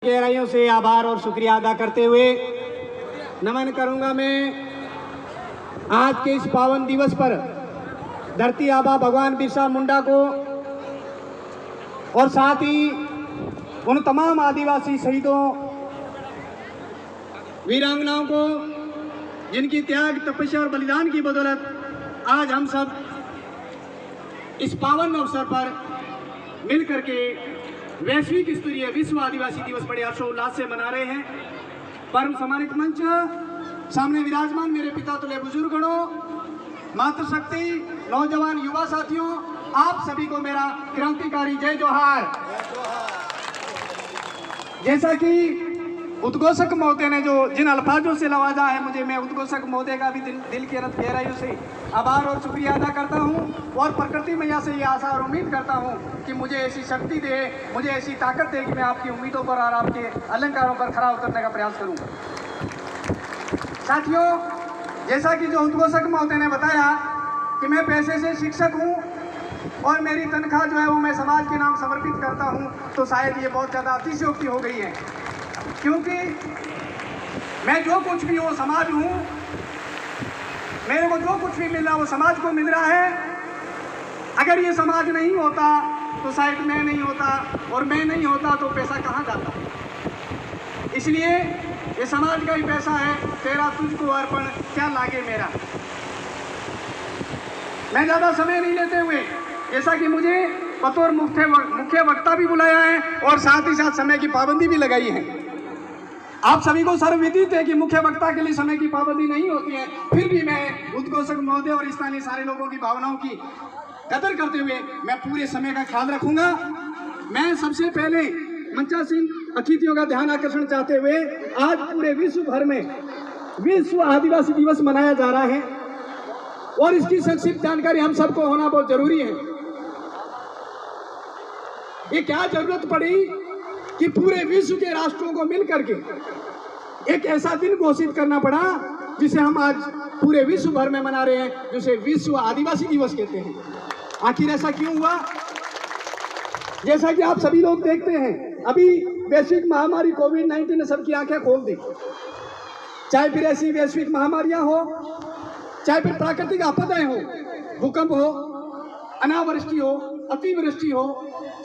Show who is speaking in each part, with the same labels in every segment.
Speaker 1: गहराइयों से आभार और शुक्रिया अदा करते हुए नमन करूंगा मैं आज के इस पावन दिवस पर धरती आबा भगवान बिरसा मुंडा को और साथ ही उन तमाम आदिवासी शहीदों वीरांगनाओं को जिनकी त्याग तपस्या और बलिदान की बदौलत आज हम सब इस पावन अवसर पर मिलकर के वैश्विक स्तरीय विश्व आदिवासी दिवस बड़े हर्षोल्लास से मना रहे हैं। परम सम्मानित मंच सामने विराजमान मेरे पिता तुल्य बुजुर्गों, मातृशक्ति, नौजवान युवा साथियों, आप सभी को मेरा क्रांतिकारी जय जोहार। जैसा कि उद्घोषक महोदय ने जो जिन अल्फाजों से नवाजा है मुझे, मैं उद्घोषक महोदय का भी दिल की गहराइयों से आभार और शुक्रिया अदा करता हूं और प्रकृति मैया से ये आशा और उम्मीद करता हूं कि मुझे ऐसी शक्ति दे, मुझे ऐसी ताकत दे कि मैं आपकी उम्मीदों पर और आपके अलंकारों पर खरा उतरने का प्रयास करूं। साथियों, जैसा कि जो उद्घोषक महोदय ने बताया कि मैं पैसे से शिक्षक हूँ और मेरी तनख्वाह जो है वो मैं समाज के नाम समर्पित करता हूँ, तो शायद ये बहुत ज़्यादा अतिशयोक्ति हो गई है, क्योंकि मैं जो कुछ भी वो समाज हूँ, मेरे को जो कुछ भी मिल रहा वो समाज को मिल रहा है। अगर ये समाज नहीं होता तो शायद मैं नहीं होता, और मैं नहीं होता तो पैसा कहाँ जाता। इसलिए ये समाज का ही पैसा है, तेरा तुझको अर्पण क्या लागे मेरा। मैं ज़्यादा समय नहीं लेते हुए, जैसा कि मुझे बतौर मुख्य वक्ता भी बुलाया है और साथ ही साथ समय की पाबंदी भी लगाई है। आप सभी को सर्वविदित है कि मुख्य वक्ता के लिए समय की पाबंदी नहीं होती है, फिर भी मैं उद्घोषक महोदय और स्थानीय सारे लोगों की भावनाओं की कदर करते हुए मैं पूरे समय का ख्याल रखूंगा। मैं सबसे पहले मंचासीन अतिथियों का ध्यान आकर्षण चाहते हुए आज पूरे विश्व भर में विश्व आदिवासी दिवस मनाया जा रहा है और इसकी संक्षिप्त जानकारी हम सबको होना बहुत जरूरी है। ये क्या जरूरत पड़ी कि पूरे विश्व के राष्ट्रों को मिलकर के एक ऐसा दिन घोषित करना पड़ा जिसे हम आज पूरे विश्व भर में मना रहे हैं, जिसे विश्व आदिवासी दिवस कहते हैं। आखिर ऐसा क्यों हुआ? जैसा कि आप सभी लोग देखते हैं, अभी वैश्विक महामारी कोविड-19 ने सबकी आंखें खोल दी। चाहे फिर ऐसी वैश्विक महामारियां हो, चाहे फिर प्राकृतिक आपदाएं हो, भूकंप हो, अनावृष्टि हो, अतिवृष्टि हो,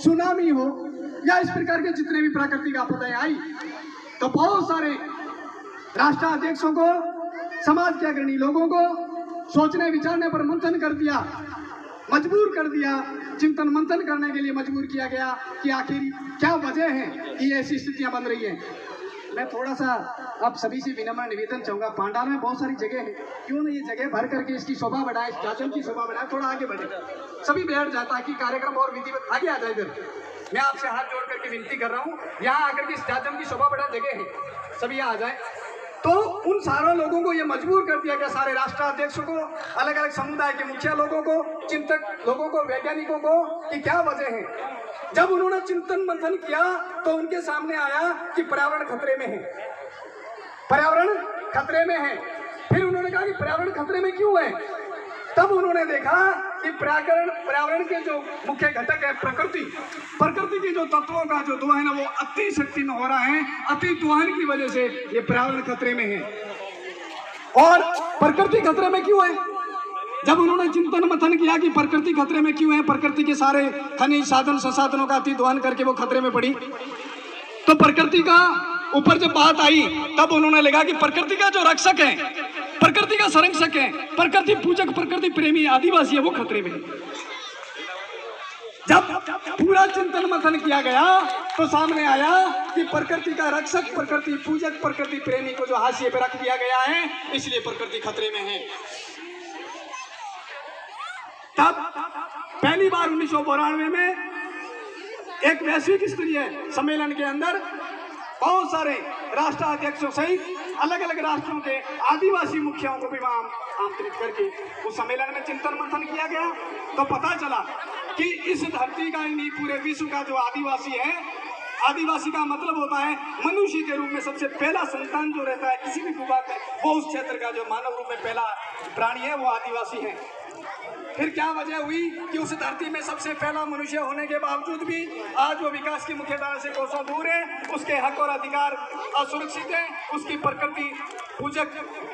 Speaker 1: सुनामी हो, या इस प्रकार के जितने भी प्राकृतिक आपदाएं आई, तो बहुत सारे राष्ट्राध्यक्षों को, समाज के अग्रणी लोगों को सोचने विचारने पर मंथन कर दिया, मजबूर कर दिया, चिंतन मंथन करने के लिए मजबूर किया गया कि आखिर क्या वजह है कि ऐसी स्थितियां बन रही हैं। मैं थोड़ा सा आप सभी से विनम्र निवेदन चाहूंगा, पांडाल में बहुत सारी जगह है, क्यों ना ये जगह भर करके इसकी शोभा बढ़ाए, इस जाचम की शोभा बढ़ाए, थोड़ा आगे बढ़े। सभी बैठ जाता है कि कार्यक्रम और विधिवत आगे आ जाए। इधर मैं आपसे हाथ जोड़ करके विनती कर रहा हूँ, यहाँ आकर के इस जाचम की शोभा बढ़ा जगह है, सभी यहाँ आ जाए। तो उन सारों लोगों को ये मजबूर कर दिया गया, सारे राष्ट्राध्यक्षों को, अलग अलग समुदाय के मुखिया लोगों को, चिंतक लोगों को, वैज्ञानिकों को, कि क्या वजह है। जब उन्होंने चिंतन मंथन किया तो उनके सामने आया कि पर्यावरण खतरे में है, पर्यावरण खतरे में है। फिर उन्होंने कहा कि पर्यावरण खतरे में क्यों है। तब उन्होंने देखा कि पर्यावरण के जो मुख्य घटक है प्रकृति के जो तत्वों का जो दोहन है वो अति शक्ति में हो रहा है। अति दोहन की वजह से ये पर्यावरण खतरे में है। और प्रकृति खतरे में क्यों है? जब उन्होंने चिंतन मंथन किया कि प्रकृति खतरे में क्यों है, प्रकृति के सारे खनिज साधन संसाधनों का अति दोहन करके वो खतरे में पड़ी, तो प्रकृति का ऊपर जब बात आई तब उन्होंने लगा कि प्रकृति का जो रक्षक है, प्रकृति का संरक्षक है, प्रकृति पूजक, प्रकृति प्रेमी आदिवासी है, वो खतरे में है। जब पूरा चिंतन मंथन किया गया तो सामने आया कि प्रकृति का रक्षक, प्रकृति पूजक, प्रकृति प्रेमी को जो हाशिए पे रख दिया गया है, इसलिए प्रकृति खतरे में है। तब पहली बार 1992 में एक वैश्विक स्तरीय सम्मेलन के अंदर बहुत सारे राष्ट्राध्यक्षों सहित अलग अलग राष्ट्रों के आदिवासी मुखियाओं को भी वहां आमंत्रित करके उस सम्मेलन में चिंतन मंथन किया गया। तो पता चला कि इस धरती का, यानी पूरे विश्व का जो आदिवासी है, आदिवासी का मतलब होता है मनुष्य के रूप में सबसे पहला संतान जो रहता है किसी भी भूभाग में, वो उस क्षेत्र का जो मानव रूप में पहला प्राणी है वो आदिवासी है। फिर क्या वजह हुई कि उस धरती में सबसे पहला मनुष्य होने के बावजूद भी आज वो विकास की मुख्यधारा से कोसों दूर है, उसके हक और अधिकार असुरक्षित है, उसकी प्रकृति पूजक,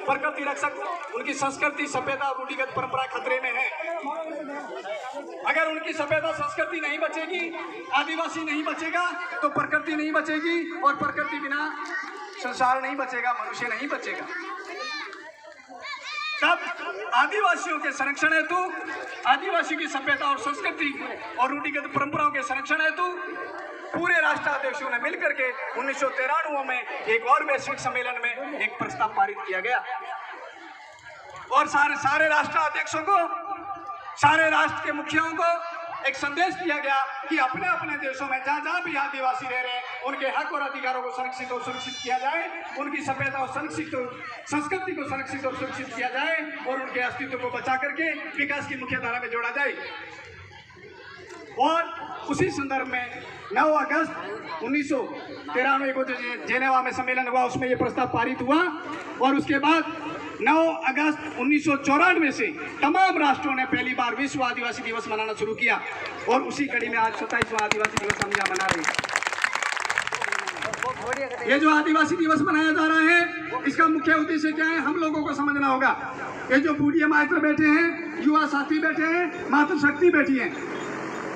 Speaker 1: प्रकृति रक्षक, उनकी संस्कृति, सभ्यता, रूढ़िगत परंपरा खतरे में है। अगर उनकी सभ्यता संस्कृति नहीं बचेगी, आदिवासी नहीं बचेगा, तो प्रकृति नहीं बचेगी, और प्रकृति बिना संसार नहीं बचेगा, मनुष्य नहीं बचेगा। तब आदिवासियों के संरक्षण हेतु, आदिवासी की सभ्यता और संस्कृति और रूढ़िगत परंपराओं के संरक्षण हेतु पूरे राष्ट्राध्यक्षों ने मिलकर के 1993 में एक और वैश्विक सम्मेलन में एक प्रस्ताव पारित किया गया और सारे राष्ट्राध्यक्षों को, सारे राष्ट्र के मुखियाओं को एक संदेश दिया गया कि अपने अपने देशों में जहाँ जहाँ भी आदिवासी रह रहे हैं उनके हक और अधिकारों को संरक्षित और सुरक्षित किया जाए, उनकी सभ्यता और संस्कृति को संरक्षित और सुरक्षित किया जाए और उनके अस्तित्व को बचा करके विकास की मुख्य धारा में जोड़ा जाए। और उसी संदर्भ में 9 अगस्त 1993 को जो जेनेवा में सम्मेलन हुआ उसमें ये प्रस्ताव पारित हुआ और उसके बाद 9 अगस्त 1994 से तमाम राष्ट्रों ने पहली बार विश्व आदिवासी दिवस मनाना शुरू किया और उसी कड़ी में आज 27वां आदिवासी दिवस हम यहाँ मना रहे हैं। ये जो आदिवासी दिवस मनाया जा रहा है इसका मुख्य उद्देश्य क्या है, हम लोगों को समझना होगा। ये जो बूढ़िया मात्र बैठे हैं, युवा साथी बैठे हैं, मातृशक्ति बैठी है,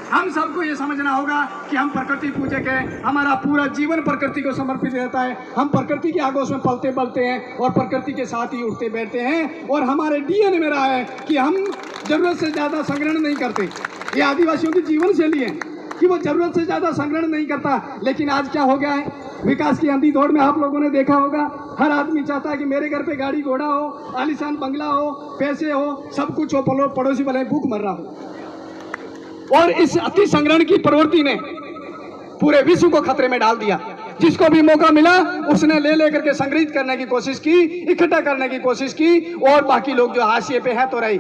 Speaker 1: हम सबको ये समझना होगा कि हम प्रकृति पूजक हैं, हमारा पूरा जीवन प्रकृति को समर्पित रहता है, हम प्रकृति के आगोश में पलते पलते हैं और प्रकृति के साथ ही उठते बैठते हैं और हमारे डीएनए में रहा है कि हम जरूरत से ज़्यादा संग्रहण नहीं करते। ये आदिवासियों की जीवन शैली है कि वो जरूरत से ज़्यादा संग्रहण नहीं करता। लेकिन आज क्या हो गया है, विकास की अंधी दौड़ में आप लोगों ने देखा होगा, हर आदमी चाहता है कि मेरे घर पे गाड़ी घोड़ा हो, आलीशान बंगला हो, पैसे हो, सब कुछ हो, पड़ोसी भले भूख मर रहा हो। और इस अति संग्रहण की प्रवृत्ति ने पूरे विश्व को खतरे में डाल दिया। जिसको भी मौका मिला उसने ले लेकर के संग्रहित करने की कोशिश की, इकट्ठा करने की कोशिश की और बाकी लोग जो हाशिए पे है तो रही।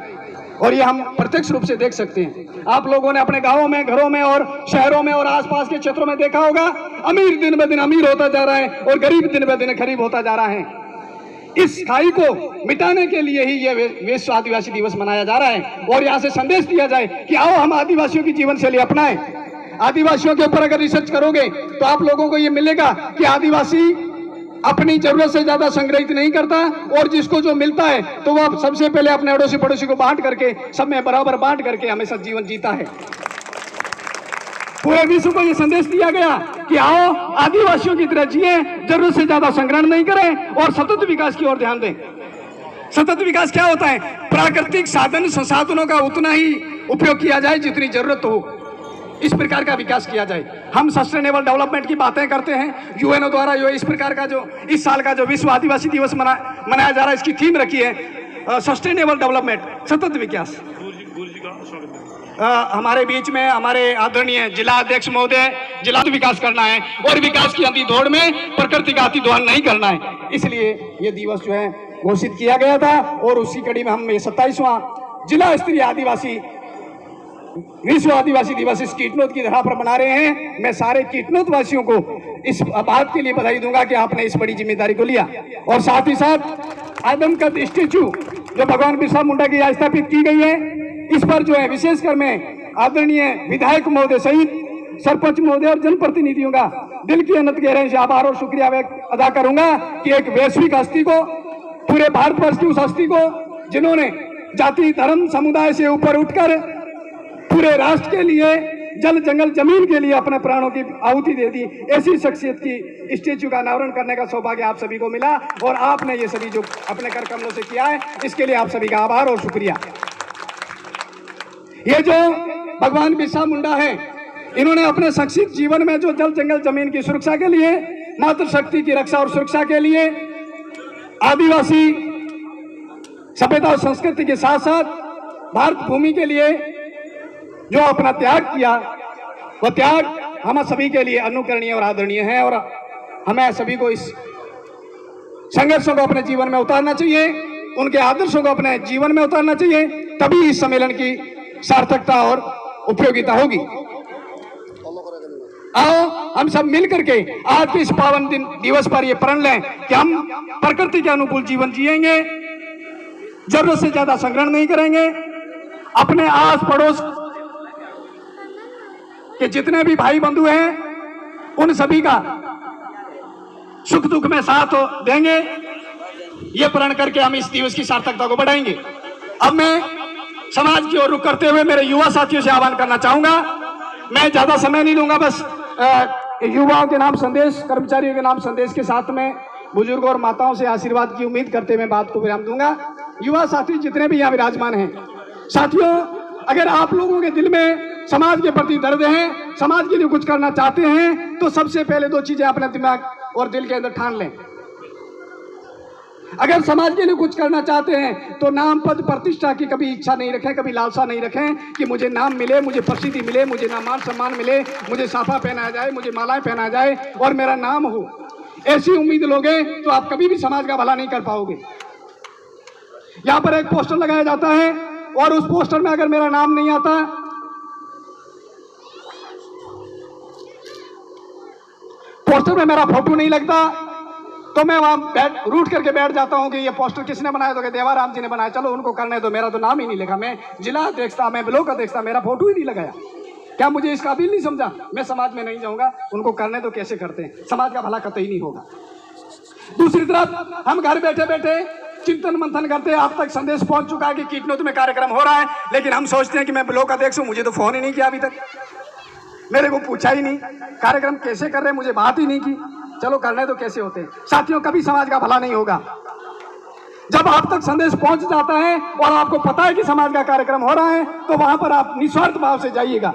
Speaker 1: और ये हम प्रत्यक्ष रूप से देख सकते हैं। आप लोगों ने अपने गांवों में, घरों में और शहरों में और आसपास के क्षेत्रों में देखा होगा, अमीर दिन ब दिन अमीर होता जा रहा है और गरीब दिन ब दिन गरीब होता जा रहा है। इस खाई को मिटाने के लिए ही ये विश्व आदिवासी दिवस मनाया जा रहा है और यहाँ से संदेश दिया जाए कि आओ हम आदिवासियों की जीवन शैली अपनाएं। आदिवासियों के ऊपर अगर रिसर्च करोगे तो आप लोगों को ये मिलेगा कि आदिवासी अपनी जरूरत से ज्यादा संग्रहित नहीं करता और जिसको जो मिलता है तो वह सबसे पहले अपने अड़ोसी पड़ोसी को बांट करके, सब में बराबर बांट करके हमेशा जीवन जीता है। पूरे विश्व को यह संदेश दिया गया कि आओ आदिवासियों की तरह जिए, जरूरत से ज्यादा संग्रहण नहीं करें और सतत विकास की ओर ध्यान दें। सतत विकास क्या होता है? प्राकृतिक साधन संसाधनों का उतना ही उपयोग किया जाए जितनी जरूरत हो, इस प्रकार का विकास किया जाए। हम सस्टेनेबल डेवलपमेंट की बातें करते हैं, यूएनओ द्वारा जो इस प्रकार का जो इस साल का जो विश्व आदिवासी दिवस मनाया जा रहा है, इसकी थीम रखी है सस्टेनेबल डेवलपमेंट, सतत विकास। हमारे बीच में हमारे आदरणीय जिला अध्यक्ष महोदय, जिला विकास करना है और विकास की अति दौड़ में प्रकृति का अति दोहन नहीं करना है, इसलिए ये दिवस जो है घोषित किया गया था और उसी कड़ी में हम 27वां जिला स्तरीय आदिवासी विश्व आदिवासी दिवस इस कीटनोद की धरा पर मना रहे हैं। मैं सारे कीटनोद वासियों को इस बात के लिए बधाई दूंगा कि आपने इस बड़ी जिम्मेदारी को लिया और साथ ही साथ आदमकद स्टेचू जो भगवान बिरसा मुंडा की स्थापित की गई है, इस पर जो है विशेषकर मैं आदरणीय विधायक महोदय सहित सरपंच महोदय और जनप्रतिनिधियों का दिल की अनंत गहराई से आभार और शुक्रिया अदा करूंगा कि एक वैश्विक हस्ती को, पूरे भारतवर्ष की उस हस्ती को जिन्होंने जाति धर्म समुदाय से ऊपर उठकर पूरे राष्ट्र के लिए, जल जंगल जमीन के लिए अपने प्राणों की आहुति दे दी, ऐसी शख्सियत की स्टेच्यू का अनावरण करने का सौभाग्य आप सभी को मिला और आपने ये सभी जो अपने कर कमलों से किया है, इसके लिए आप सभी का आभार और शुक्रिया। ये जो भगवान बिरसा मुंडा है, इन्होंने अपने शख्सियत जीवन में जो जल जंगल जमीन की सुरक्षा के लिए, मातृशक्ति की रक्षा और सुरक्षा के लिए, आदिवासी सभ्यता और संस्कृति के साथ साथ भारत भूमि के लिए जो अपना त्याग किया, वह त्याग हम सभी के लिए अनुकरणीय और आदरणीय है और हमें सभी को इस संघर्षों को अपने जीवन में उतारना चाहिए, उनके आदर्शों को अपने जीवन में उतारना चाहिए, तभी इस सम्मेलन की सार्थकता और उपयोगिता होगी। आओ हम सब मिल करके आज के इस पावन दिवस पर यह प्रण लें कि हम प्रकृति के अनुकूल जीवन जिएंगे, जरूरत से ज्यादा संग्रहण नहीं करेंगे अपने आस पड़ोस के जितने भी भाई बंधु हैं उन सभी का सुख दुख में साथ देंगे। ये प्रण करके हम इस दिवस की सार्थकता को बढ़ाएंगे। अब मैं समाज की ओर रुख करते हुए मेरे युवा साथियों से आह्वान करना चाहूंगा। मैं ज्यादा समय नहीं लूंगा, बस युवाओं के नाम संदेश, कर्मचारियों के नाम संदेश के साथ में बुजुर्गों और माताओं से आशीर्वाद की उम्मीद करते हुए बात को विराम दूंगा। युवा साथी जितने भी यहाँ विराजमान हैं, साथियों, अगर आप लोगों के दिल में समाज के प्रति दर्द है, समाज के लिए कुछ करना चाहते हैं, तो सबसे पहले दो चीजें अपने दिमाग और दिल के अंदर ठान लें। अगर समाज के लिए कुछ करना चाहते हैं तो नाम पद प्रतिष्ठा की कभी इच्छा नहीं रखें, कभी लालसा नहीं रखें कि मुझे नाम मिले, मुझे प्रसिद्धि मिले, मुझे मान सम्मान मिले, मुझे साफा पहनाया जाए, मुझे मालाएं पहनाया जाए और मेरा नाम हो। ऐसी उम्मीद लोगे तो आप कभी भी समाज का भला नहीं कर पाओगे। यहां पर एक पोस्टर लगाया जाता है और उस पोस्टर में अगर मेरा नाम नहीं आता, पोस्टर में मेरा फोटो नहीं लगता, तो मैं वहां रूट करके बैठ जाता हूं कि ये पोस्टर किसने बनाया, तो देवाराम जी ने बनाया, चलो उनको करने दो, मेरा तो नाम ही नहीं लिखा। मैं जिला अध्यक्ष था, मैं ब्लॉक अध्यक्ष था, मेरा फोटो ही नहीं लगाया। क्या मुझे इस काबिल नहीं समझा? मैं समाज में नहीं जाऊंगा, उनको करने तो कैसे करते हैं, समाज का भला कतई नहीं होगा। दूसरी तरफ हम घर बैठे बैठे चिंतन मंथन करते हैं। आप तक संदेश पहुंच चुका है कि कीटनोद में कार्यक्रम हो रहा है, लेकिन हम सोचते हैं कि मैं ब्लॉक अध्यक्ष हूं, मुझे तो फोन ही नहीं किया अभी तक, मेरे को पूछा ही नहीं, कार्यक्रम कैसे कर रहे हैं मुझे बात ही नहीं की। चलो करने तो कैसे होते हैं। साथियों, कभी समाज का भला नहीं होगा। जब आप तक संदेश पहुंच जाता है और आपको पता है कि समाज का कार्यक्रम हो रहा है, तो वहां पर आप निस्वार्थ भाव से जाइएगा।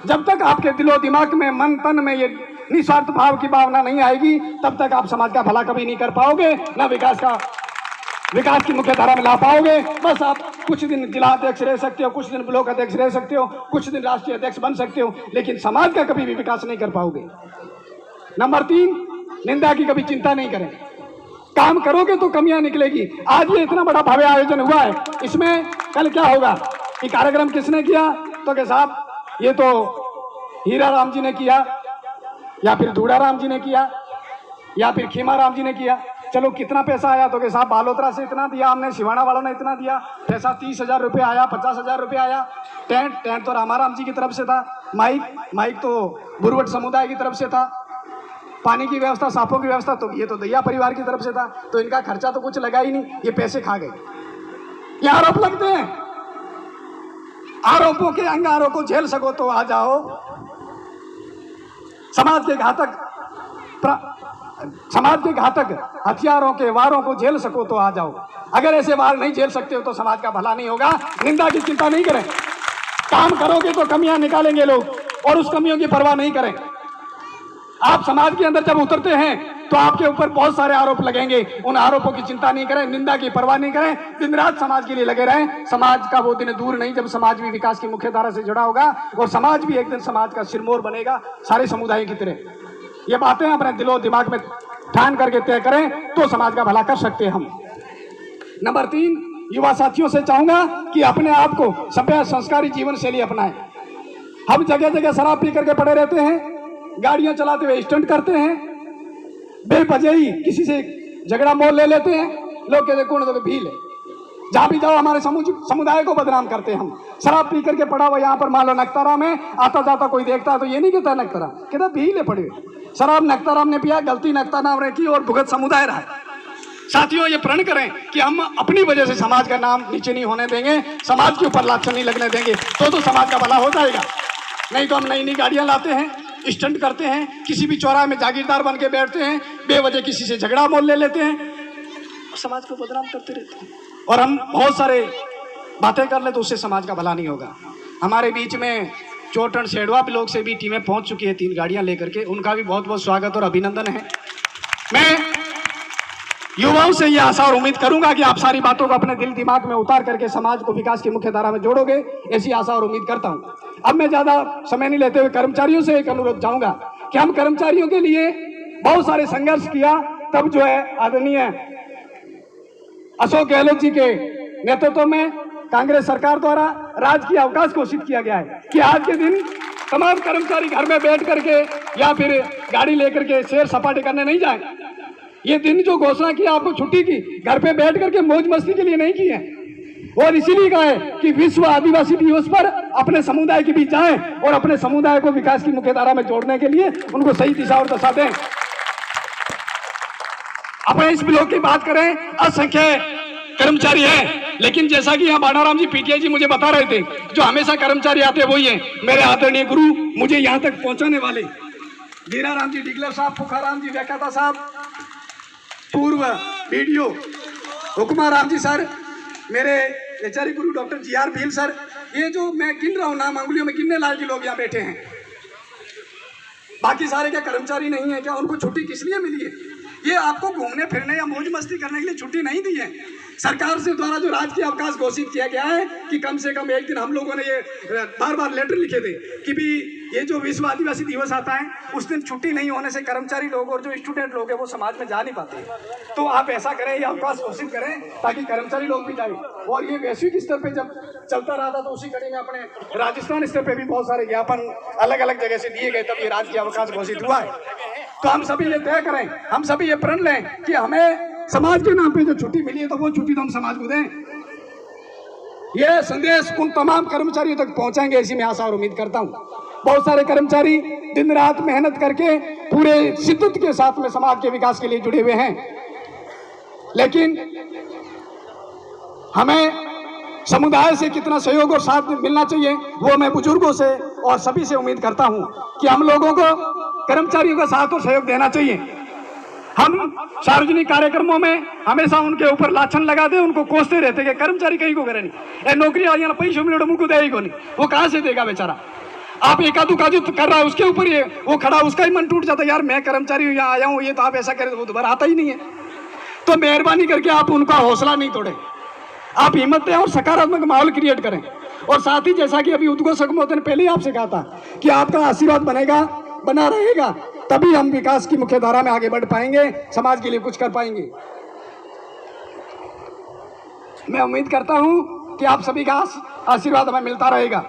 Speaker 1: जब तक आपके दिलो दिमाग में, मन तन में ये निस्वार्थ भाव की भावना नहीं आएगी, तब तक आप समाज का भला कभी नहीं कर पाओगे, ना विकास की मुख्य धारा में ला पाओगे। बस आप कुछ दिन जिला अध्यक्ष रह सकते हो, कुछ दिन ब्लॉक अध्यक्ष रह सकते हो, कुछ दिन राष्ट्रीय अध्यक्ष बन सकते हो, लेकिन समाज का कभी भी विकास नहीं कर पाओगे। नंबर 3, निंदा की कभी चिंता नहीं करें। काम करोगे तो कमियां निकलेगी। आज ये इतना बड़ा भव्य आयोजन हुआ है, इसमें कल क्या होगा? ये कार्यक्रम किसने किया? तो कि साहब ये तो हीरा राम जी ने किया, या फिर धूड़ा राम जी ने किया, या फिर खीमा राम जी ने किया। चलो कितना पैसा आया? तो कि साहब बालोतरा से इतना दिया हमने, सिवाना वालों ने इतना दिया, पैसा 30,000 रुपये आया, 50,000 रुपये आया। टेंट तो रामाराम जी की तरफ से था, माइक तो बुरवट समुदाय की तरफ से था, पानी की व्यवस्था, सांपों की व्यवस्था तो ये तो दैया परिवार की तरफ से था। तो इनका खर्चा तो कुछ लगा ही नहीं, ये पैसे खा गए। ये आरोप लगते हैं। आरोपों के अंगारों को झेल सको तो आ जाओ। समाज के घातक हथियारों के वारों को झेल सको तो आ जाओ। अगर ऐसे वार नहीं झेल सकते हो तो समाज का भला नहीं होगा। निंदा की चिंता नहीं करें। काम करोगे तो कमियां निकालेंगे लोग, और उस कमियों की परवाह नहीं करें। आप समाज के अंदर जब उतरते हैं तो आपके ऊपर बहुत सारे आरोप लगेंगे, उन आरोपों की चिंता नहीं करें, निंदा की परवाह नहीं करें, दिन रात समाज के लिए लगे रहें। समाज का वो दिन दूर नहीं जब समाज भी विकास की मुख्य धारा से जुड़ा होगा, और समाज भी एक दिन समाज का सिरमौर बनेगा, सारे समुदाय की तरह। ये बातें अपने दिलो दिमाग में ठान करके तय करें तो समाज का भला कर सकते हैं हम। नंबर 3, युवा साथियों से चाहूंगा कि अपने आप को सभ्य संस्कारी जीवन शैली अपनाएं। हम जगह जगह शराब पी करके पड़े रहते हैं, गाड़ियां चलाते हुए स्टंट करते हैं, बेवजह ही किसी से झगड़ा मोल ले लेते हैं। लोग कहते कौन तो भील है, जहां भी जाओ हमारे समुदाय को बदनाम करते हैं हम। शराब पी करके पड़ा हुआ यहाँ पर मान लो नक्ताराम है, आता जाता कोई देखता है तो ये नहीं कहता नक्ताराम, कहता भील है पड़े। शराब नक्ताराम ने पिया, गलती नक्ताराम ने की और भुगत समुदाय रहा है। साथियों, ये प्रण करें कि हम अपनी वजह से समाज का नाम नीचे नहीं होने देंगे, समाज के ऊपर लाछन नहीं लगने देंगे, तो समाज का भला हो जाएगा। नहीं तो हम नई नई गाड़ियां लाते हैं, स्टंट करते हैं, किसी भी चौराहे में जागीरदार बन के बैठते हैं, बेवजह किसी से झगड़ा मोल ले लेते हैं, समाज को बदनाम करते रहते हैं। और हम बहुत सारे बातें कर ले तो उससे समाज का भला नहीं होगा। हमारे बीच में चोटन सेडवा ब्लॉक से भी टीमें पहुंच चुकी है 3 गाड़ियां लेकर के, उनका भी बहुत बहुत स्वागत और अभिनंदन है। मैं युवाओं से यह आशा और उम्मीद करूंगा कि आप सारी बातों को अपने दिल दिमाग में उतार करके समाज को विकास की मुख्य धारा में जोड़ोगे, ऐसी आशा और उम्मीद करता हूं। अब मैं ज्यादा समय नहीं लेते हुए कर्मचारियों से एक अनुरोध चाहूंगा कि हम कर्मचारियों के लिए बहुत सारे संघर्ष किया, तब जो है आदरणीय अशोक गहलोत जी के नेतृत्व में कांग्रेस सरकार द्वारा राजकीय अवकाश घोषित किया गया है कि आज के दिन तमाम कर्मचारी घर में बैठ करके या फिर गाड़ी लेकर के सैर सपाटे करने नहीं जाए। ये दिन जो घोषणा की आपको छुट्टी की, घर पे बैठ करके मौज मस्ती के लिए नहीं की है। और इसीलिए कहा है कि विश्व आदिवासी दिवस पर अपने समुदाय के बीच जाएं और अपने समुदाय को विकास की मुख्य धारा में जोड़ने के लिए उनको सही दिशा और दशा दें। अपने इस ब्लॉक की बात करें, असंख्य कर्मचारी हैं, लेकिन जैसा कि यहाँ बाणाराम जी पीटीआई जी मुझे बता रहे थे, जो हमेशा कर्मचारी आते हैं वही है मेरे आदरणीय गुरु, मुझे यहाँ तक पहुंचाने वाले वीराराम जी डिगलर साहब, फुखाराम जी वेकाता साहब, पूर्व बीडीओ हुकुमाराम जी सर, मेरे एचआरई गुरु डॉक्टर जीआर भील सर, ये जो मैं गिन रहा हूँ नाम अंगुलियों में गिनने लायक लोग यहाँ बैठे हैं। बाकी सारे क्या कर्मचारी नहीं है क्या? उनको छुट्टी किस लिए मिली है? ये आपको घूमने फिरने या मौज मस्ती करने के लिए छुट्टी नहीं दी है। सरकार से द्वारा जो राजकीय अवकाश घोषित किया गया है कि कम से कम एक दिन, हम लोगों ने ये बार बार लेटर लिखे थे कि भी ये जो विश्व आदिवासी दिवस आता है उस दिन छुट्टी नहीं होने से कर्मचारी लोग और जो स्टूडेंट लोग हैं वो समाज में जा नहीं पाते। तो आप ऐसा करें, ये अवकाश घोषित करें ताकि कर्मचारी लोग भी जाए। और ये वैश्विक स्तर पर जब चलता रहा था तो उसी कड़ी में अपने राजस्थान स्तर पर भी बहुत सारे ज्ञापन अलग अलग जगह से दिए गए, तब ये राजकीय अवकाश घोषित हुआ है। तो हम सभी ये तय करें, हम सभी ये प्रण लें कि हमें समाज के नाम पे जो छुट्टी मिली है तो वो छुट्टी तो हम समाज को दें। ये संदेश उन तमाम कर्मचारियों तक पहुंचाएंगे, ऐसी मैं आशा और उम्मीद करता हूं। बहुत सारे कर्मचारी दिन रात मेहनत करके पूरे शिद्दत के साथ में समाज के विकास के लिए जुड़े हुए हैं, लेकिन हमें समुदाय से कितना सहयोग और साथ मिलना चाहिए वो मैं बुजुर्गों से और सभी से उम्मीद करता हूं कि हम लोगों को कर्मचारियों का साथ और सहयोग देना चाहिए। हम सार्वजनिक कार्यक्रमों में हमेशा उनके ऊपर लाछन लगा दे, उनको कोसते रहते कि कर्मचारी कहीं को करे नहीं, नौकरी आ जाना पैसे मिले मुझको दे ही को नहीं, वो कहाँ से देगा बेचारा। आप एका दुका जो कर रहा है उसके ऊपर ये वो खड़ा, उसका ही मन टूट जाता है, यार मैं कर्मचारी हूँ, यहाँ आया हूँ, ये तो आप ऐसा करें तो वो दोबारा आता ही नहीं है। तो मेहरबानी करके आप उनका हौसला नहीं तोड़े, आप हिम्मत दें और सकारात्मक माहौल क्रिएट करें। और साथ ही जैसा कि अभी उद्घोषक महोदय ने पहले ही आपसे कहा था कि आपका आशीर्वाद बना रहेगा, तभी हम विकास की मुख्य धारा में आगे बढ़ पाएंगे, समाज के लिए कुछ कर पाएंगे। मैं उम्मीद करता हूं कि आप सभी का आशीर्वाद हमें मिलता रहेगा।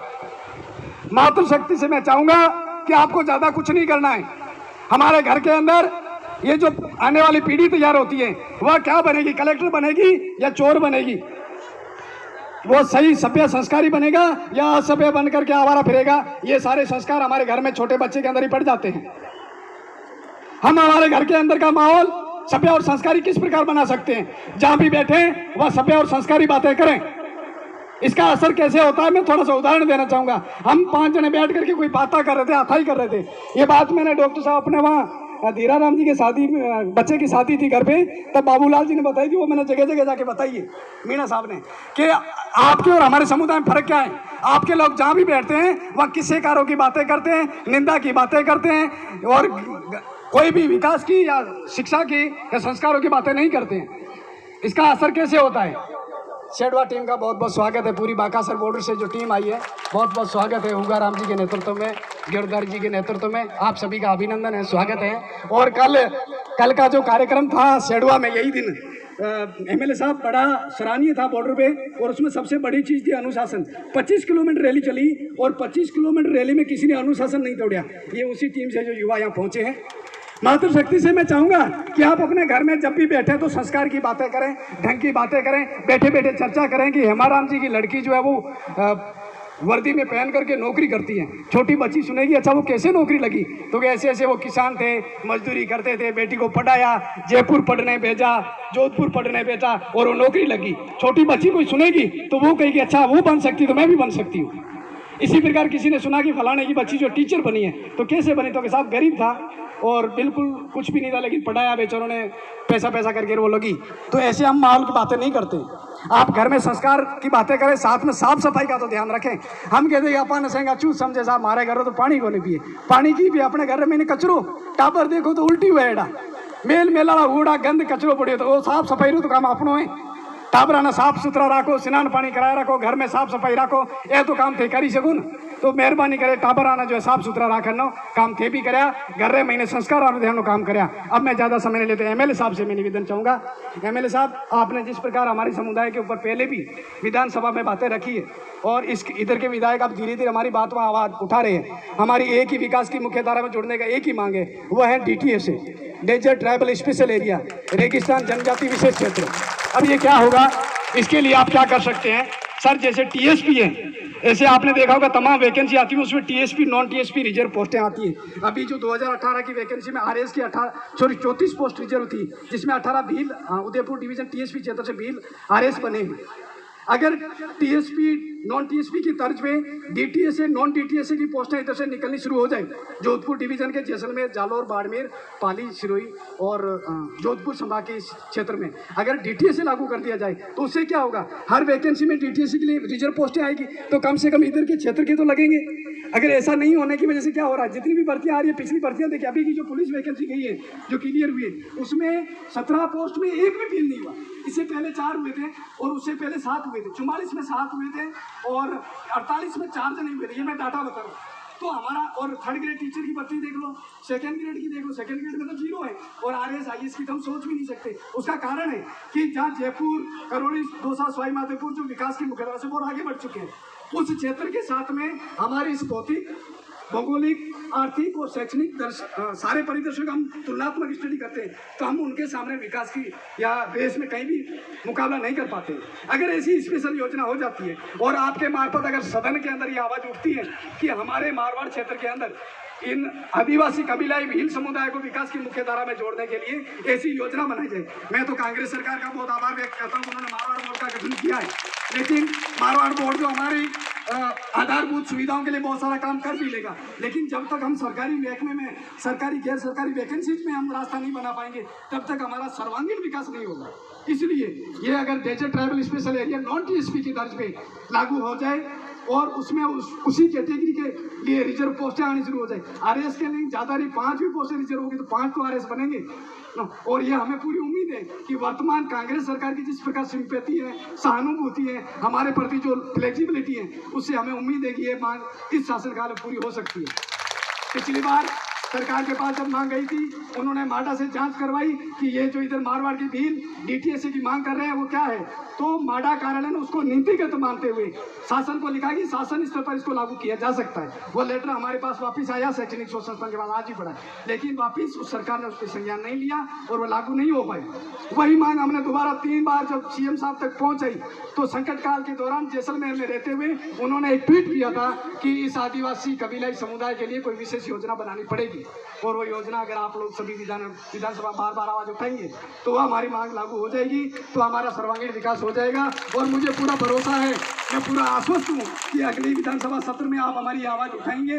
Speaker 1: मातृशक्ति से मैं चाहूंगा कि आपको ज्यादा कुछ नहीं करना है। हमारे घर के अंदर ये जो आने वाली पीढ़ी तैयार होती है वह क्या बनेगी, कलेक्टर बनेगी या चोर बनेगी? वो सही सभ्य संस्कारी बनेगा या असभ्य बन करके आवारा फिरेगा? ये सारे संस्कार हमारे घर में छोटे बच्चे के अंदर ही पड़ जाते हैं। हम हमारे घर के अंदर का माहौल सभ्य और संस्कारी किस प्रकार बना सकते हैं? जहां भी बैठे वह सभ्य और संस्कारी बातें करें। इसका असर कैसे होता है मैं थोड़ा सा उदाहरण देना चाहूंगा। हम 5 जने बैठ करके कोई बातें कर रहे थे, अथाई कर रहे थे। ये बात मैंने डॉक्टर साहब अपने वहाँ धीराराम जी के शादी, बच्चे की शादी थी घर पे, तब बाबूलाल जी ने बताई थी, वो मैंने जगह जगह जाके बताई है मीणा साहब ने कि आपके और हमारे समुदाय में फर्क क्या है। आपके लोग जहाँ भी बैठते हैं वह किस्सेकारों की बातें करते हैं, निंदा की बातें करते हैं और कोई भी विकास की या शिक्षा की या संस्कारों की बातें नहीं करते हैं। इसका असर कैसे होता है? शेडवा टीम का बहुत बहुत स्वागत है। पूरी बाकासर बॉर्डर से जो टीम आई है बहुत बहुत स्वागत है। हुगाराम जी के नेतृत्व में, गिरधर जी के नेतृत्व में आप सभी का अभिनंदन है, स्वागत है। और कल का जो कार्यक्रम था शेडवा में, यही दिन एमएलए साहब बड़ा सराहनीय था बॉर्डर पे, और उसमें सबसे बड़ी चीज़ थी अनुशासन। 25 किलोमीटर रैली चली और 25 किलोमीटर रैली में किसी ने अनुशासन नहीं तोड़ा। ये उसी टीम से जो युवा यहाँ पहुँचे हैं। मातृशक्ति से मैं चाहूँगा कि आप अपने घर में जब भी बैठे तो संस्कार की बातें करें, ढंग की बातें करें, बैठे बैठे चर्चा करें कि हेमाराम जी की लड़की जो है वो वर्दी में पहन करके नौकरी करती है। छोटी बच्ची सुनेगी, अच्छा वो कैसे नौकरी लगी? तो ऐसे ऐसे वो किसान थे, मजदूरी करते थे, बेटी को पढ़ाया, जयपुर पढ़ने भेजा, जोधपुर पढ़ने भेजा और वो नौकरी लगी। छोटी बच्ची कोई सुनेगी तो वो कहेगी अच्छा वो बन सकती तो मैं भी बन सकती हूँ। इसी प्रकार किसी ने सुना कि फलाने की बच्ची जो टीचर बनी है, तो कैसे बनी? तो साहब गरीब था और बिल्कुल कुछ भी नहीं था, लेकिन पढ़ाया बेचारों ने, पैसा करके वो लगी। तो ऐसे हम माहौल की बातें नहीं करते। आप घर में संस्कार की बातें करें, साथ में साफ सफाई का तो ध्यान रखें। हम कहते हैं अपन सेंगा चूस समझे साहब, हमारे घर तो पानी को नहीं पिए, पानी की भी अपने घर में कचरो टापर देखो तो उल्टी हुआ एडा मेल मेला उड़ा गंद कचरो पड़े, तो वो साफ सफाई रो तो काम अपनो है। टाबराना साफ सुथरा रखो, स्नान पानी कराया रखो, घर में साफ सफाई रखो, ये तो काम थे करी सकूँ। तो मेहरबानी करे टाबराना जो है साफ सुथरा रखनो काम थे भी कराया, घर रे महीने संस्कार और ध्यान काम कराया। अब मैं ज़्यादा समय नहीं लेते, एमएलए साहब से मैं निवेदन चाहूँगा। एमएलए साहब, आपने जिस प्रकार हमारे समुदाय के ऊपर पहले भी विधानसभा में बातें रखी है और इस इधर के विधायक अब धीरे धीरे हमारी बात में आवाज़ उठा रहे हैं। हमारी एक ही विकास की मुख्य धारा में जुड़ने का एक ही मांग है, वह है DTA से, डेजर्ट ट्राइबल स्पेशल एरिया, रेगिस्तान जनजाति विशेष क्षेत्र। अब ये क्या होगा, इसके लिए आप क्या कर सकते हैं? सर जैसे टीएसपी है, ऐसे आपने देखा होगा तमाम वैकेंसी आती है, उसमें टीएसपी नॉन टीएसपी रिजर्व पोस्टें आती हैं। अभी जो 2018 की वैकेंसी में आरएस की 34 पोस्ट रिजर्व थी, जिसमें 18 भील उदयपुर डिवीजन टीएसपी क्षेत्र से भील आरएस बने हैं। अगर टीएसपी नॉन टीएसपी की तर्ज पे डीटीएसए नॉन डीटीएसए की पोस्टें इधर से निकलनी शुरू हो जाए, जोधपुर डिवीजन के जैसलमेर, जालौर, बाड़मेर, पाली, सिरोही और जोधपुर संभाग के क्षेत्र में अगर डीटीएसए लागू कर दिया जाए तो उससे क्या होगा, हर वैकेंसी में डीटीएसए के लिए रिजर्व पोस्टें आएगी, तो कम से कम इधर के क्षेत्र के तो लगेंगे। अगर ऐसा नहीं होने की वजह से क्या हो रहा है, जितनी भी भर्तियां आ रही है, पिछली भर्तियां देखिए, अभी की जो पुलिस वैकेंसी गई है जो क्लियर हुई है, उसमें 17 पोस्ट में एक भी फील नहीं हुआ। इससे पहले 4 हुए थे और उससे पहले 7 हुए थे, 44 में 7 हुए थे और 48 में 4 जने हुए थे। ये मैं डाटा बता रहा हूँ। तो हमारा और 3rd ग्रेड टीचर की भर्ती देख लो, 2nd ग्रेड की देख लो, 2nd ग्रेड में तो 0 है और आरएस आईएएस की तो हम सोच भी नहीं सकते। उसका कारण है कि जहाँ जयपुर, करौली, दौसा, सवाई माधोपुर जो विकास की मुख्यधारा से बहुत आगे बढ़ चुके हैं, उस क्षेत्र के साथ में हमारी इस भौतिक, भौगोलिक, आर्थिक और शैक्षणिक सारे परिदृश्यों का हम तुलनात्मक स्टडी करते हैं, तो हम उनके सामने विकास की या देश में कहीं भी मुकाबला नहीं कर पाते। अगर ऐसी स्पेशल योजना हो जाती है और आपके मार्फत अगर सदन के अंदर ये आवाज़ उठती है कि हमारे मारवाड़ क्षेत्र के अंदर इन आदिवासी कबीलाई भील समुदाय को विकास की मुख्य धारा में जोड़ने के लिए ऐसी योजना बनाई जाए, मैं तो कांग्रेस सरकार का बहुत आभार व्यक्त करता हूँ, उन्होंने मारवाड़ बोर्ड का गठन किया है। लेकिन मारवाड़ बोर्ड जो हमारी आधारभूत सुविधाओं के लिए बहुत सारा काम कर भी लेगा, लेकिन जब तक हम सरकारी महकमे में, सरकारी गैर सरकारी वैकेंसीज में हम रास्ता नहीं बना पाएंगे, तब तक हमारा सर्वांगीण विकास नहीं होगा। इसलिए ये अगर desert tribal special area non TSP की दर्ज पे लागू हो जाए और उसमें उसी कैटेगरी के लिए रिजर्व पोस्टें आनी शुरू हो जाए, आरएस के लिए ज़्यादा नहीं 5 भी पोस्टें रिजर्व होगी तो 5 तो आरएस बनेंगे। और ये हमें पूरी उम्मीद है कि वर्तमान कांग्रेस सरकार की जिस प्रकार सिंपैथी है, सहानुभूति है, हमारे प्रति जो फ्लेक्सिबिलिटी है, उससे हमें उम्मीद है कि ये मांग इस शासनकाल में पूरी हो सकती है। पिछली बार सरकार के पास जब मांग गई थी, उन्होंने माडा से जांच करवाई कि ये जो इधर मारवाड़ की भील डीटीएसए की मांग कर रहे हैं वो क्या है, तो माडा कार्यालय ने उसको नीतिगत मानते हुए शासन को लिखा कि शासन स्तर पर इसको लागू किया जा सकता है। वो लेटर हमारे पास वापस आया शैक्षणिक शोध संस्थान के बाद आज ही पड़ा, लेकिन वापस उस सरकार ने उसके संज्ञान नहीं लिया और वो लागू नहीं हो पाए। वही मांग हमने दोबारा 3 बार जब सीएम साहब तक पहुंचाई, तो संकट काल के दौरान जैसलमेर में रहते हुए उन्होंने एक ट्वीट किया था कि इस आदिवासी कबीलाई समुदाय के लिए कोई विशेष योजना बनानी पड़ेगी, और वो योजना अगर आप लोग सभी विधानसभा बार आवाज उठाएंगे तो हमारी मांग लागू हो जाएगी, तो हमारा सर्वांगीण विकास हो जाएगा। और मुझे पूरा भरोसा है, मैं पूरा आश्वस्त हूँ कि अगली विधानसभा सत्र में आप हमारी आवाज उठाएंगे,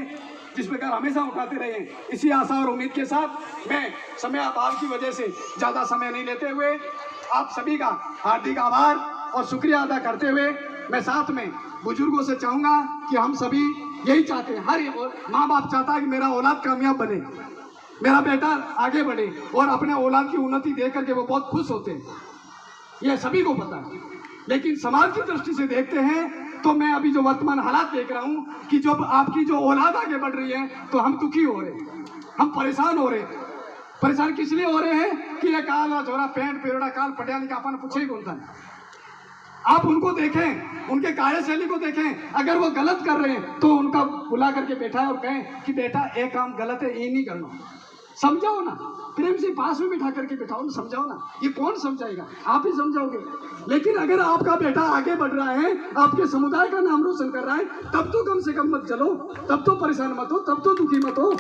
Speaker 1: जिस प्रकार हमेशा उठाते रहे हैं। इसी आशा और उम्मीद के साथ मैं समय अभाव की वजह से ज़्यादा समय नहीं लेते हुए आप सभी का हार्दिक आभार और शुक्रिया अदा करते हुए मैं साथ में बुजुर्गों से चाहूँगा कि हम सभी यही चाहते हैं, हर माँ बाप चाहता है कि मेरा औलाद कामयाब बने, मेरा बेटा आगे बढ़े और अपने औलाद की उन्नति देख करके वो बहुत खुश होते हैं, यह सभी को पता है। लेकिन समाज की दृष्टि से देखते हैं तो मैं अभी जो वर्तमान हालात देख रहा हूँ कि जब आपकी जो औलाद आगे बढ़ रही है तो हम दुखी हो रहे हैं, हम परेशान हो रहे हैं। परेशान किस लिए हो रहे हैं कि ये काल झोरा पैंट पेरोड़ा काल पटियाली का अपन पूछे ही कौन था। आप उनको देखें, उनके कार्यशैली को देखें, अगर वो गलत कर रहे हैं तो उनका बुला करके बैठा है और कहें कि बेटा एक काम गलत है, ये नहीं करना, समझाओ ना, प्रेम से पास में बिठा करके बिठाओ ना, समझाओ ना। ये कौन समझाएगा, आप ही समझाओगे। लेकिन अगर आपका बेटा आगे बढ़ रहा है, आपके समुदाय का नाम रोशन कर रहा है, तब तो कम से कम मत जलो, तब तो परेशान मत हो, तब तो दुखी मत हो।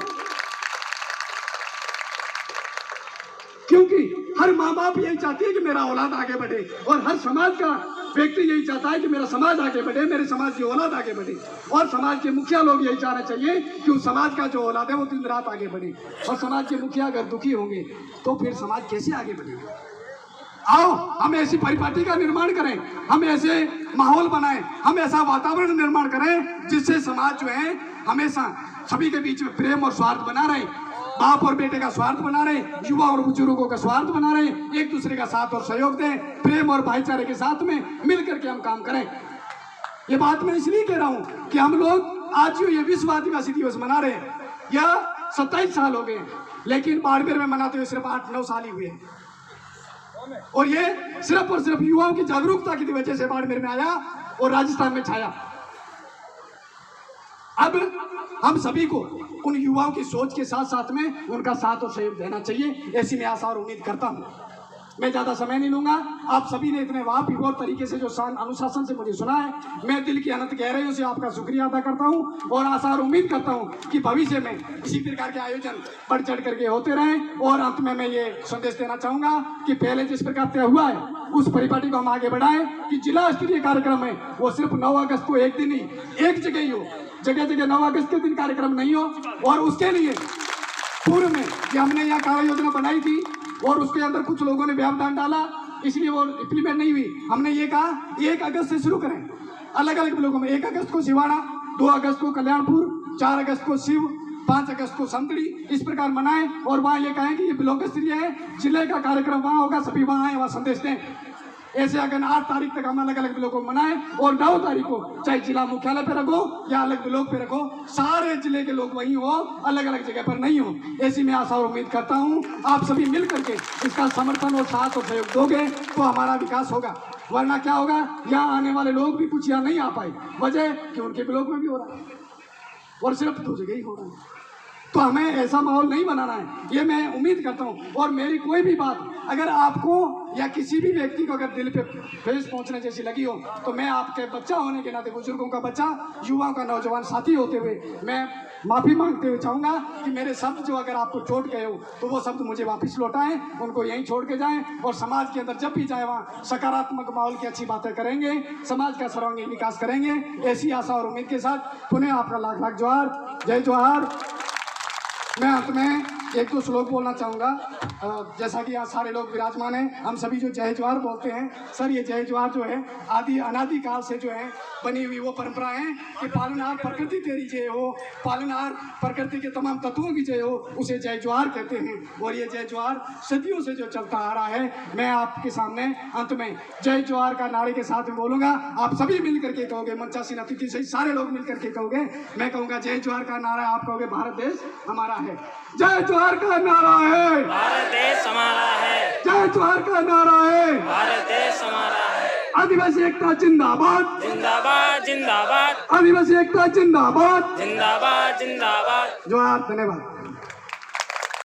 Speaker 1: क्योंकि हर माँ बाप यही चाहती है कि मेरा औलाद आगे बढ़े और हर समाज का व्यक्ति यही चाहता है कि मेरा समाज आगे बढ़े, मेरे समाज की औलाद आगे बढ़े। और समाज के मुखिया लोग यही चाहना चाहिए कि उस समाज का जो औलाद है वो दिन रात आगे बढ़े। और समाज के मुखिया अगर दुखी होंगे तो फिर समाज कैसे आगे बढ़ेगा। आओ हम ऐसी परिपाटी का निर्माण करें, हम ऐसे माहौल बनाएं, हम ऐसा वातावरण निर्माण करें जिससे समाज जो है हमेशा सभी के बीच में प्रेम और स्वार्थ बना रहे, बाप और बेटे का स्वार्थ बना रहे, युवा और बुजुर्गों का स्वार्थ बना रहे, एक दूसरे का साथ और सहयोग दें, प्रेम और भाईचारे के साथ में मिल करके हम काम करें। ये बात मैं इसलिए कह रहा हूं कि हम लोग आज जो ये विश्व आदिवासी दिवस मना रहे हैं, यह 27 साल हो गए, लेकिन बाड़मेर में मनाते हुए सिर्फ 8-9 साल ही हुए हैं। और ये सिर्फ और सिर्फ युवाओं की जागरूकता की वजह से बाड़मेर में आया और राजस्थान में छाया। अब हम सभी को उन युवाओं की सोच के साथ साथ में उनका साथ और सहयोग देना चाहिए, ऐसी मैं आशा और उम्मीद करता हूं। मैं ज्यादा समय नहीं लूंगा। आप सभी ने इतने वाह विभोर तरीके से जो अनुशासन से मुझे सुना है, मैं दिल की अनंत गहराइयों से आपका शुक्रिया अदा करता हूं और आशा और उम्मीद करता हूं कि भविष्य में इसी प्रकार के आयोजन बढ़ चढ़ करके होते रहें। और अंत में मैं ये संदेश देना चाहूंगा कि पहले जिस प्रकार तय हुआ है उस परिपाटी को हम आगे बढ़ाएं कि जिला स्तरीय कार्यक्रम है वो सिर्फ 9 अगस्त को एक दिन ही एक जगह ही हो, जगह जगह 9 अगस्त के दिन कार्यक्रम नहीं हो। और उसके लिए पूर्व में कि हमने यहाँ कार्य योजना बनाई थी और उसके अंदर कुछ लोगों ने व्यवधान डाला, इसलिए वो इम्प्लीमेंट नहीं हुई। हमने ये कहा 1 अगस्त से शुरू करें, अलग अलग ब्लॉकों में। 1 अगस्त को सिवाड़ा, 2 अगस्त को कल्याणपुर, 4 अगस्त को शिव, 5 अगस्त को समतड़ी, इस प्रकार मनाएं। और वहाँ ये कहें कि ये ब्लॉक स्तरीय है, जिले का कार्यक्रम वहाँ होगा, सभी वहाँ आए, वहाँ संदेश दें। ऐसे अगर 8 तारीख तक हम अलग अलग ब्लॉकों में मनाएं और 9 तारीख को चाहे जिला मुख्यालय पे रखो या अलग ब्लॉक पे रखो, सारे जिले के लोग वहीं हो, अलग अलग जगह पर नहीं हो। ऐसी मैं आशा और उम्मीद करता हूँ आप सभी मिल करके इसका समर्थन और साथ और सहयोग दोगे तो हमारा विकास होगा। वरना क्या होगा, यहाँ आने वाले लोग भी कुछ यहाँ नहीं आ पाए, वजह कि उनके ब्लॉक में भी हो रहा है और सिर्फ 2 जगह ही हो रहा है। तो हमें ऐसा माहौल नहीं बनाना है, ये मैं उम्मीद करता हूँ। और मेरी कोई भी बात अगर आपको या किसी भी व्यक्ति को अगर दिल पे ठेस पहुँचने जैसी लगी हो तो मैं आपके बच्चा होने के नाते, बुजुर्गों का बच्चा, युवाओं का नौजवान साथी होते हुए मैं माफ़ी मांगते हुए चाहूँगा कि मेरे शब्द जो अगर आपको चोट गए हो तो वो शब्द मुझे वापस लौटाएं, उनको यहीं छोड़ के जाएं और समाज के अंदर जब भी जाए वहाँ सकारात्मक माहौल की अच्छी बातें करेंगे, समाज का सर्वांगीण विकास करेंगे। ऐसी आशा और उम्मीद के साथ पुनः आपका लाख लाख जोहार, जय जोहार। मैं अंत में 1-2 श्लोक बोलना चाहूँगा। जैसा कि यहाँ सारे लोग विराजमान हैं, हम सभी जो जय जोहार बोलते हैं, सर ये जय जोहार जो है अनादि काल से जो है बनी हुई वो परंपरा है कि पालनहार प्रकृति तेरी जय हो, पालनहार प्रकृति के तमाम तत्वों की जय हो, उसे जय जोहार कहते हैं। और ये जय जोहार सदियों से जो चलता आ रहा है, मैं आपके सामने अंत में जय जोहार का नारे के साथ में बोलूँगा, आप सभी मिल करके कहोगे, मंचासीन अतिथि सही सारे लोग मिल करके कहोगे। मैं कहूँगा जय जोहार का नारा, आप कहोगे भारत देश हमारा है। जय जोहार का नारा है,
Speaker 2: भारत देश हमारा है।
Speaker 1: जय जोहार का नारा है,
Speaker 2: भारत देश हमारा है।
Speaker 1: आदिवासी एकता जिंदाबाद,
Speaker 2: जिंदाबाद जिंदाबाद,
Speaker 1: आदिवासी एकता जिंदाबाद,
Speaker 2: जिंदाबाद जिंदाबाद।
Speaker 1: जोहार, धन्यवाद।